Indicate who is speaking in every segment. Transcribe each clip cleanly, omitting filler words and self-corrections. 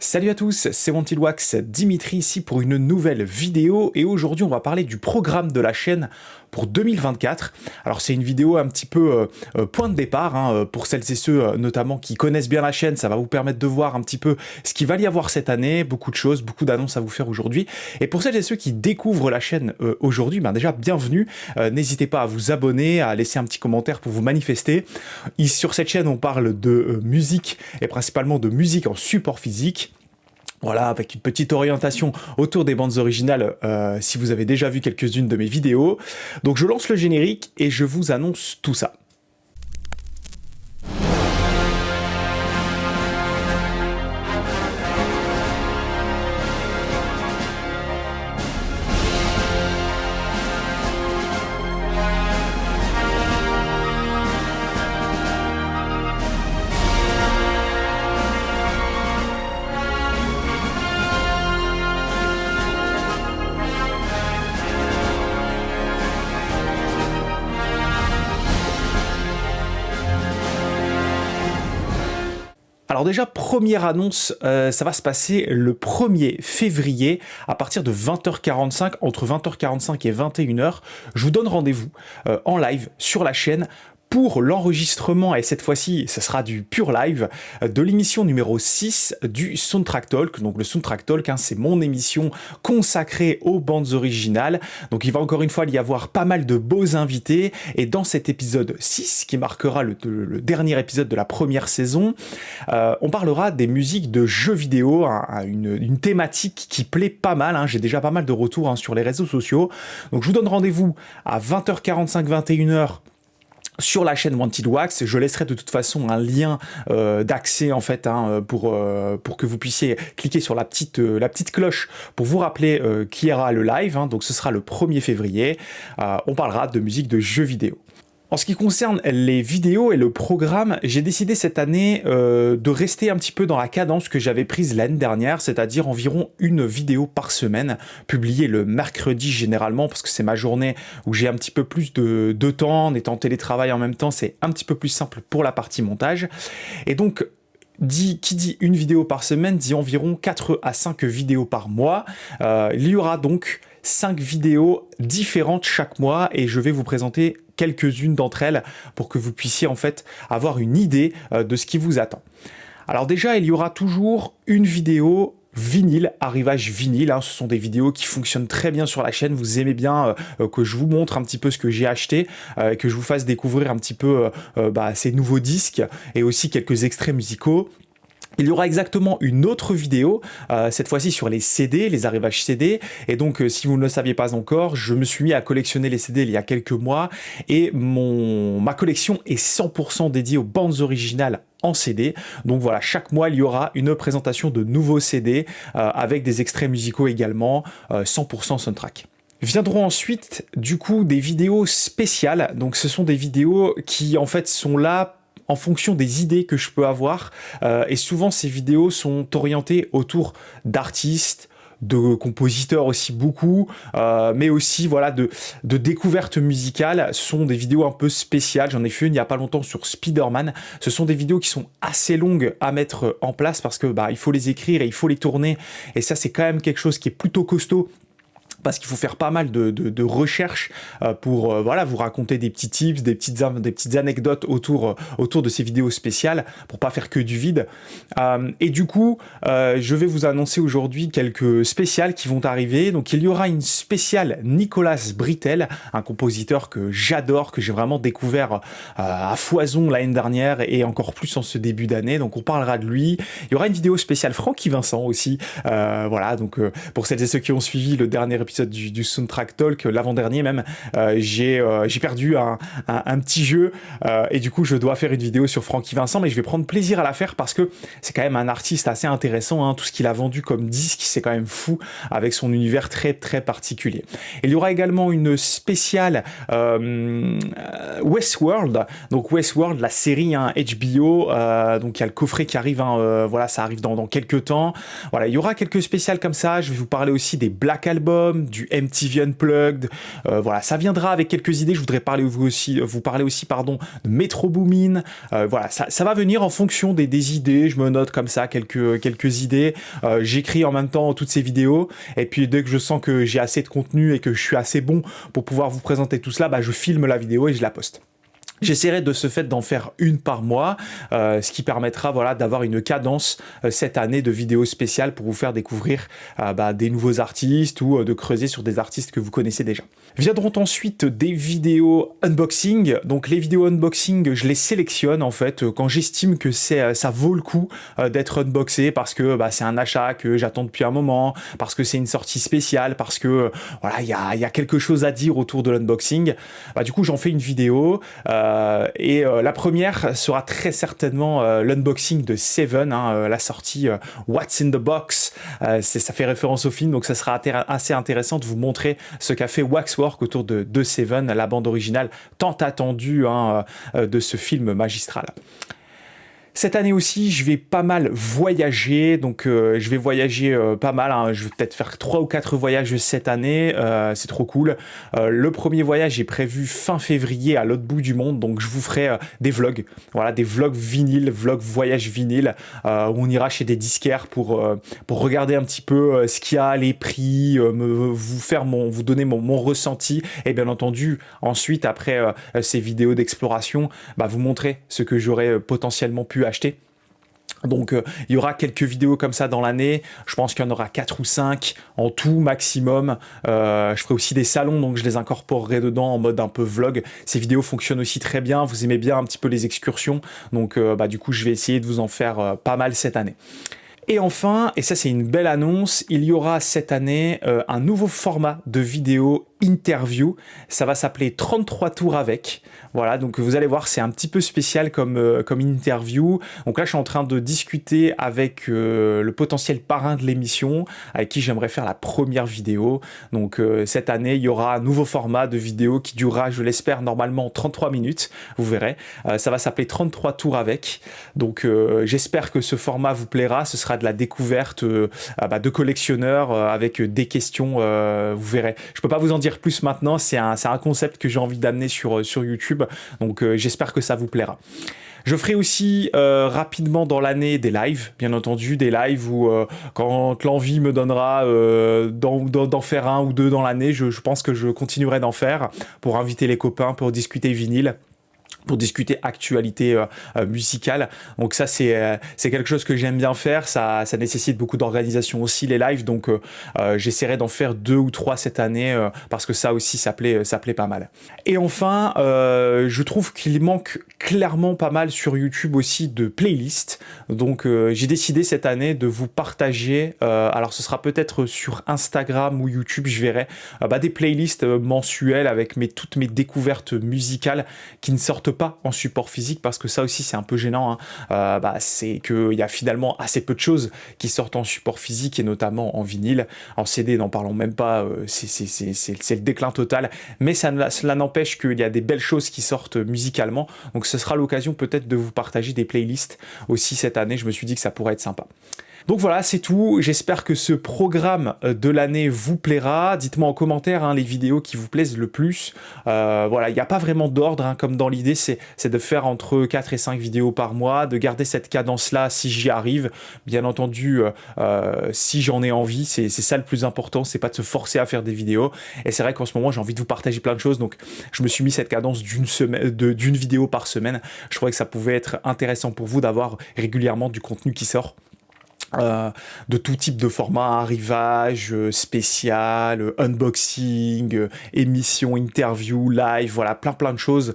Speaker 1: Salut à tous, c'est Wanted Wax, Dimitri ici pour une nouvelle vidéo et aujourd'hui on va parler du programme de la chaîne pour 2024. Alors c'est une vidéo un petit peu point de départ pour celles et ceux notamment qui connaissent bien la chaîne. Ça va vous permettre de voir un petit peu ce qu'il va y avoir cette année, beaucoup de choses, beaucoup d'annonces à vous faire aujourd'hui. Et pour celles et ceux qui découvrent la chaîne aujourd'hui, déjà bienvenue. N'hésitez pas à vous abonner, à laisser un petit commentaire pour vous manifester. Sur cette chaîne on parle de musique et principalement de musique en support physique. Voilà, avec une petite orientation autour des bandes originales, si vous avez déjà vu quelques-unes de mes vidéos. Donc je lance le générique et je vous annonce tout ça. Alors déjà, première annonce, ça va se passer le 1er février à partir de 20h45, entre 20h45 et 21h. Je vous donne rendez-vous en live sur la chaîne pour l'enregistrement, et cette fois-ci, ce sera du pur live, de l'émission numéro 6 du Soundtrack Talk. Donc le Soundtrack Talk, c'est mon émission consacrée aux bandes originales. Donc il va encore une fois y avoir pas mal de beaux invités, et dans cet épisode 6, qui marquera le dernier épisode de la première saison, on parlera des musiques de jeux vidéo, une thématique qui plaît pas mal. J'ai déjà pas mal de retours sur les réseaux sociaux. Donc je vous donne rendez-vous à 20h45, 21h, sur la chaîne Wanted Wax. Je laisserai de toute façon un lien d'accès en fait pour que vous puissiez cliquer sur la petite cloche pour vous rappeler qu'il y aura le live. Donc ce sera le 1er février. On parlera de musique de jeux vidéo. En ce qui concerne les vidéos et le programme, j'ai décidé cette année de rester un petit peu dans la cadence que j'avais prise l'année dernière, c'est-à-dire environ une vidéo par semaine, publiée le mercredi généralement, parce que c'est ma journée où j'ai un petit peu plus de temps, en étant en télétravail en même temps, c'est un petit peu plus simple pour la partie montage. Et donc, qui dit une vidéo par semaine, dit environ 4 à 5 vidéos par mois. Il y aura donc 5 vidéos différentes chaque mois et je vais vous présenter quelques-unes d'entre elles pour que vous puissiez en fait avoir une idée de ce qui vous attend. Alors déjà, il y aura toujours une vidéo vinyle, arrivage vinyle, ce sont des vidéos qui fonctionnent très bien sur la chaîne. Vous aimez bien que je vous montre un petit peu ce que j'ai acheté, que je vous fasse découvrir un petit peu ces nouveaux disques et aussi quelques extraits musicaux. Il y aura exactement une autre vidéo, cette fois-ci sur les CD, les arrivages CD. Et donc, si vous ne le saviez pas encore, je me suis mis à collectionner les CD il y a quelques mois. Et ma collection est 100% dédiée aux bandes originales en CD. Donc voilà, chaque mois, il y aura une présentation de nouveaux CD, avec des extraits musicaux également, 100% soundtrack. Viendront ensuite, du coup, des vidéos spéciales. Donc ce sont des vidéos qui, en fait, sont là en fonction des idées que je peux avoir, et souvent ces vidéos sont orientées autour d'artistes, de compositeurs aussi beaucoup, mais aussi voilà de découvertes musicales. Ce sont des vidéos un peu spéciales, j'en ai fait une il n'y a pas longtemps sur Spider-Man. Ce sont des vidéos qui sont assez longues à mettre en place parce que il faut les écrire et il faut les tourner, et ça c'est quand même quelque chose qui est plutôt costaud, parce qu'il faut faire pas mal de recherches pour vous raconter des petits tips, des petites anecdotes autour de ces vidéos spéciales, pour pas faire que du vide. Et du coup, je vais vous annoncer aujourd'hui quelques spéciales qui vont arriver. Donc il y aura une spéciale Nicolas Britell, un compositeur que j'adore, que j'ai vraiment découvert à foison l'année dernière et encore plus en ce début d'année. Donc on parlera de lui. Il y aura une vidéo spéciale Francky Vincent aussi. Donc pour celles et ceux qui ont suivi le dernier épisode du Soundtrack Talk, l'avant-dernier même, j'ai perdu un petit jeu, et du coup je dois faire une vidéo sur Francky Vincent, mais je vais prendre plaisir à la faire parce que c'est quand même un artiste assez intéressant. Tout ce qu'il a vendu comme disque, c'est quand même fou, avec son univers très très particulier. Il y aura également une spéciale Westworld, donc Westworld, la série HBO, donc il y a le coffret qui arrive, ça arrive dans quelques temps. Voilà, il y aura quelques spéciales comme ça. Je vais vous parler aussi des Black Albums, albums, du MTV Unplugged, voilà, ça viendra avec quelques idées. Je voudrais vous parler aussi pardon, de Metro Boomin. Voilà, ça va venir en fonction des idées. Je me note comme ça quelques idées. J'écris en même temps toutes ces vidéos. Et puis dès que je sens que j'ai assez de contenu et que je suis assez bon pour pouvoir vous présenter tout cela, je filme la vidéo et je la poste. J'essaierai de ce fait d'en faire une par mois, ce qui permettra voilà, d'avoir une cadence cette année de vidéos spéciales pour vous faire découvrir des nouveaux artistes ou de creuser sur des artistes que vous connaissez déjà. Viendront ensuite des vidéos unboxing. Donc les vidéos unboxing, je les sélectionne en fait quand j'estime que ça vaut le coup d'être unboxé parce que c'est un achat que j'attends depuis un moment, parce que c'est une sortie spéciale, parce que voilà il y a quelque chose à dire autour de l'unboxing. Du coup j'en fais une vidéo. La première sera très certainement l'unboxing de Seven, la sortie What's in the Box. Ça fait référence au film, donc ça sera assez intéressant de vous montrer ce qu'a fait Waxwork autour de Seven, la bande originale tant attendue de ce film magistral. Cette année aussi, je vais pas mal voyager, donc je vais voyager pas mal, je vais peut-être faire 3 ou 4 voyages cette année, c'est trop cool. Le premier voyage est prévu fin février à l'autre bout du monde, donc je vous ferai des vlogs, voilà, des vlogs vinyle, vlogs voyage vinyle, où on ira chez des disquaires pour regarder un petit peu ce qu'il y a, les prix, vous donner mon ressenti, et bien entendu, ensuite, après ces vidéos d'exploration, vous montrer ce que j'aurais potentiellement pu acheter. Donc il y aura quelques vidéos comme ça dans l'année, je pense qu'il y en aura 4 ou 5 en tout maximum. Je ferai aussi des salons, donc je les incorporerai dedans en mode un peu vlog. Ces vidéos fonctionnent aussi très bien, vous aimez bien un petit peu les excursions, donc du coup je vais essayer de vous en faire pas mal cette année. Et enfin, et ça c'est une belle annonce, il y aura cette année un nouveau format de vidéo interview, ça va s'appeler 33 tours avec, voilà, donc vous allez voir c'est un petit peu spécial comme interview. Donc là je suis en train de discuter avec le potentiel parrain de l'émission avec qui j'aimerais faire la première vidéo. Donc cette année il y aura un nouveau format de vidéo qui durera, je l'espère, normalement 33 minutes, vous verrez, ça va s'appeler 33 tours avec, donc j'espère que ce format vous plaira, ce sera de la découverte de collectionneurs avec des questions, vous verrez. Je peux pas vous en dire plus maintenant, c'est un concept que j'ai envie d'amener sur YouTube, donc j'espère que ça vous plaira. Je ferai aussi rapidement dans l'année des lives, bien entendu, des lives où quand l'envie me donnera d'en faire un ou deux dans l'année, je pense que je continuerai d'en faire pour inviter les copains, pour discuter vinyle, pour discuter actualité musicale. Donc ça c'est quelque chose que j'aime bien faire, ça nécessite beaucoup d'organisation aussi les lives, donc j'essaierai d'en faire 2 ou 3 cette année parce que ça aussi ça plaît pas mal. Et enfin je trouve qu'il manque clairement pas mal sur YouTube aussi de playlists, donc j'ai décidé cette année de vous partager, alors ce sera peut-être sur Instagram ou YouTube, je verrai, des playlists mensuelles avec toutes mes découvertes musicales qui ne sortent pas en support physique, parce que ça aussi c'est un peu gênant, c'est qu'il y a finalement assez peu de choses qui sortent en support physique et notamment en vinyle. En CD n'en parlons même pas, c'est le déclin total, mais cela n'empêche qu'il y a des belles choses qui sortent musicalement, donc ce sera l'occasion peut-être de vous partager des playlists aussi cette année. Je me suis dit que ça pourrait être sympa. Donc voilà, c'est tout. J'espère que ce programme de l'année vous plaira. Dites-moi en commentaire les vidéos qui vous plaisent le plus. Voilà, il n'y a pas vraiment d'ordre, comme dans l'idée, c'est de faire entre 4 et 5 vidéos par mois, de garder cette cadence-là si j'y arrive. Bien entendu, si j'en ai envie, c'est ça le plus important, c'est pas de se forcer à faire des vidéos. Et c'est vrai qu'en ce moment, j'ai envie de vous partager plein de choses, donc je me suis mis cette cadence d'une vidéo par semaine. Je trouvais que ça pouvait être intéressant pour vous d'avoir régulièrement du contenu qui sort. De tout type de format, arrivage, spécial, unboxing, émission, interview, live, voilà, plein de choses.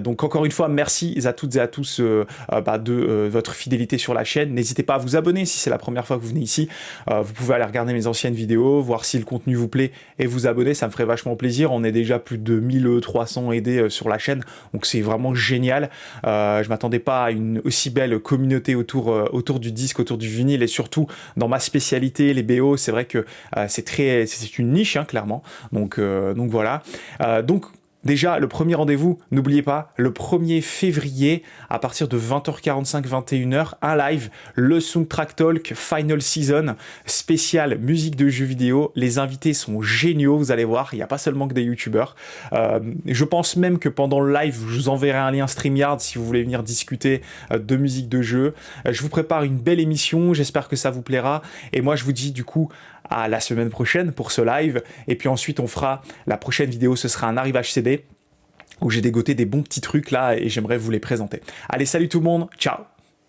Speaker 1: Donc encore une fois, merci à toutes et à tous de votre fidélité sur la chaîne. N'hésitez pas à vous abonner si c'est la première fois que vous venez ici. Vous pouvez aller regarder mes anciennes vidéos, voir si le contenu vous plaît et vous abonner, ça me ferait vachement plaisir. On est déjà plus de 1300 aidés sur la chaîne, donc c'est vraiment génial. Je m'attendais pas à une aussi belle communauté autour du disque, autour du vinyle, et surtout dans ma spécialité, les BO, c'est vrai que c'est une niche, clairement. Donc voilà. Donc Déjà, le premier rendez-vous, n'oubliez pas, le 1er février, à partir de 20h45, 21h, un live, le Soundtrack Talk Final Season, spécial musique de jeux vidéo. Les invités sont géniaux, vous allez voir, il n'y a pas seulement que des youtubeurs. Je pense même que pendant le live, je vous enverrai un lien StreamYard si vous voulez venir discuter de musique de jeu. Je vous prépare une belle émission, j'espère que ça vous plaira. Et moi, je vous dis du coup à la semaine prochaine pour ce live. Et puis ensuite, on fera la prochaine vidéo, ce sera un arrivage CD où j'ai dégoté des bons petits trucs là et j'aimerais vous les présenter. Allez, salut tout le monde, ciao!